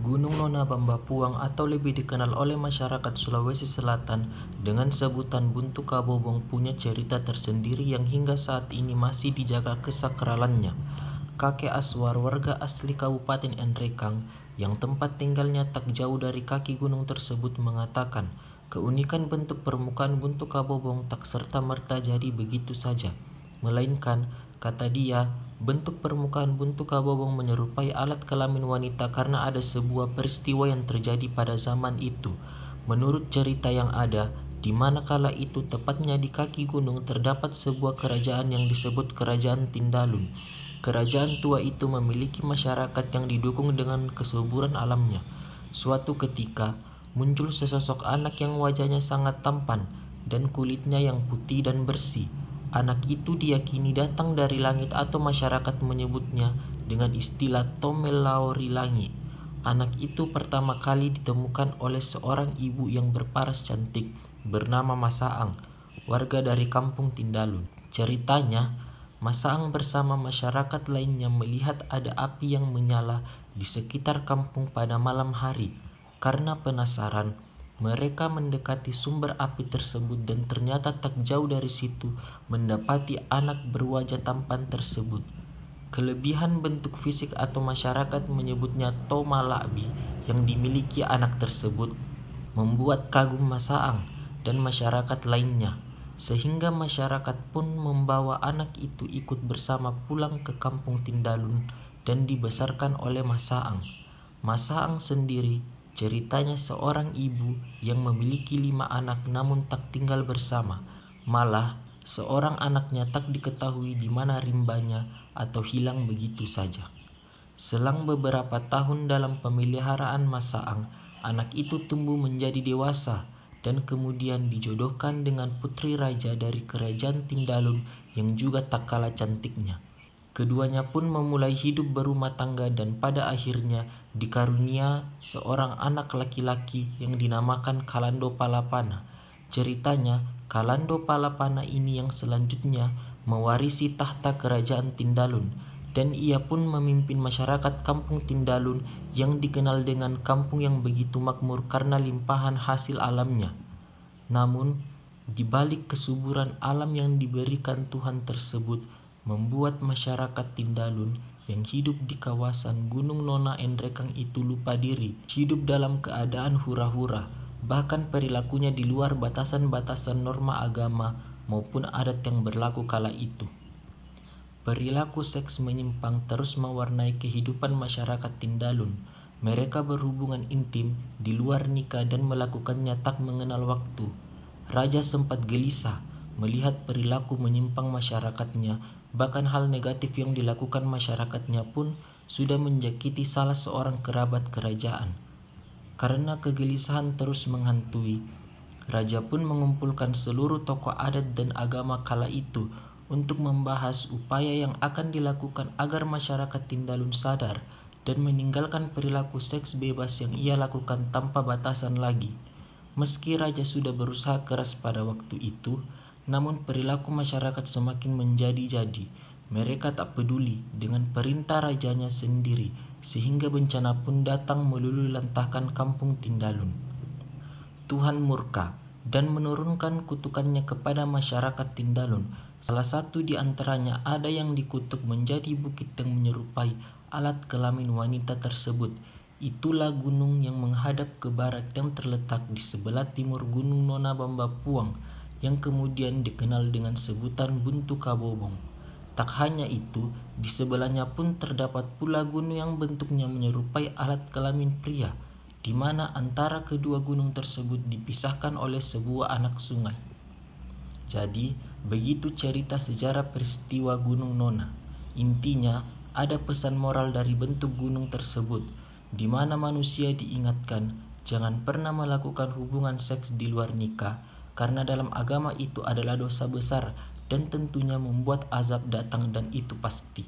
Gunung Nona Bambapuang atau lebih dikenal oleh masyarakat Sulawesi Selatan dengan sebutan Buntu Kabobong punya cerita tersendiri yang hingga saat ini masih dijaga kesakralannya. Kakek Aswar, warga asli Kabupaten Enrekang yang tempat tinggalnya tak jauh dari kaki gunung tersebut, mengatakan keunikan bentuk permukaan Buntu Kabobong tak serta-merta jadi begitu saja, melainkan, kata dia, bentuk permukaan Buntu Kabobong menyerupai alat kelamin wanita karena ada sebuah peristiwa yang terjadi pada zaman itu. Menurut cerita yang ada, di mana kala itu tepatnya di kaki gunung terdapat sebuah kerajaan yang disebut Kerajaan Tindalun. Kerajaan tua itu memiliki masyarakat yang didukung dengan kesuburan alamnya. Suatu ketika, muncul sesosok anak yang wajahnya sangat tampan dan kulitnya yang putih dan bersih. Anak itu diyakini datang dari langit atau masyarakat menyebutnya dengan istilah Tomelaorilangi. Anak itu pertama kali ditemukan oleh seorang ibu yang berparas cantik bernama Masaang, warga dari kampung Tindalun. Ceritanya, Masaang bersama masyarakat lainnya melihat ada api yang menyala di sekitar kampung pada malam hari. Karena penasaran, mereka mendekati sumber api tersebut dan ternyata tak jauh dari situ mendapati anak berwajah tampan tersebut. Kelebihan bentuk fisik atau masyarakat menyebutnya Tomalakbi yang dimiliki anak tersebut membuat kagum Masaang dan masyarakat lainnya, sehingga masyarakat pun membawa anak itu ikut bersama pulang ke kampung Tindalun dan dibesarkan oleh Masaang. Masaang sendiri ceritanya seorang ibu yang memiliki 5 anak namun tak tinggal bersama. Malah seorang anaknya tak diketahui di mana rimbanya atau hilang begitu saja. Selang beberapa tahun dalam pemeliharaan Masaang, anak itu tumbuh menjadi dewasa dan kemudian dijodohkan dengan putri raja dari Kerajaan Tindalun yang juga tak kalah cantiknya. Keduanya pun memulai hidup berumah tangga dan pada akhirnya dikarunia seorang anak laki-laki yang dinamakan Kalando Palapana. Ceritanya, Kalando Palapana ini yang selanjutnya mewarisi tahta Kerajaan Tindalun, dan ia pun memimpin masyarakat kampung Tindalun yang dikenal dengan kampung yang begitu makmur karena limpahan hasil alamnya. Namun, di balik kesuburan alam yang diberikan Tuhan tersebut, membuat masyarakat Tindalun yang hidup di kawasan Gunung Nona Enrekang itu lupa diri, hidup dalam keadaan hura-hura, bahkan perilakunya di luar batasan-batasan norma agama maupun adat yang berlaku kala itu. Perilaku seks menyimpang terus mewarnai kehidupan masyarakat Tindalun. Mereka berhubungan intim di luar nikah dan melakukannya tak mengenal waktu. Raja sempat gelisah melihat perilaku menyimpang masyarakatnya, bahkan hal negatif yang dilakukan masyarakatnya pun sudah menjakiti salah seorang kerabat kerajaan. Karena kegelisahan terus menghantui, raja pun mengumpulkan seluruh tokoh adat dan agama kala itu untuk membahas upaya yang akan dilakukan agar masyarakat Tindalun sadar dan meninggalkan perilaku seks bebas yang ia lakukan tanpa batasan lagi. Meski raja sudah berusaha keras pada waktu itu, namun perilaku masyarakat semakin menjadi-jadi. Mereka tak peduli dengan perintah rajanya sendiri, sehingga bencana pun datang meluluh lantahkan kampung Tindalun. Tuhan murka dan menurunkan kutukannya kepada masyarakat Tindalun. Salah satu di antaranya ada yang dikutuk menjadi bukit yang menyerupai alat kelamin wanita tersebut. Itulah gunung yang menghadap ke barat yang terletak di sebelah timur Gunung Nona Bambapuang yang kemudian dikenal dengan sebutan Buntu Kabobong. Tak hanya itu, di sebelahnya pun terdapat pula gunung yang bentuknya menyerupai alat kelamin pria, di mana antara kedua gunung tersebut dipisahkan oleh sebuah anak sungai. Jadi, begitu cerita sejarah peristiwa Gunung Nona. Intinya, ada pesan moral dari bentuk gunung tersebut, di mana manusia diingatkan jangan pernah melakukan hubungan seks di luar nikah, karena dalam agama itu adalah dosa besar dan tentunya membuat azab datang dan itu pasti.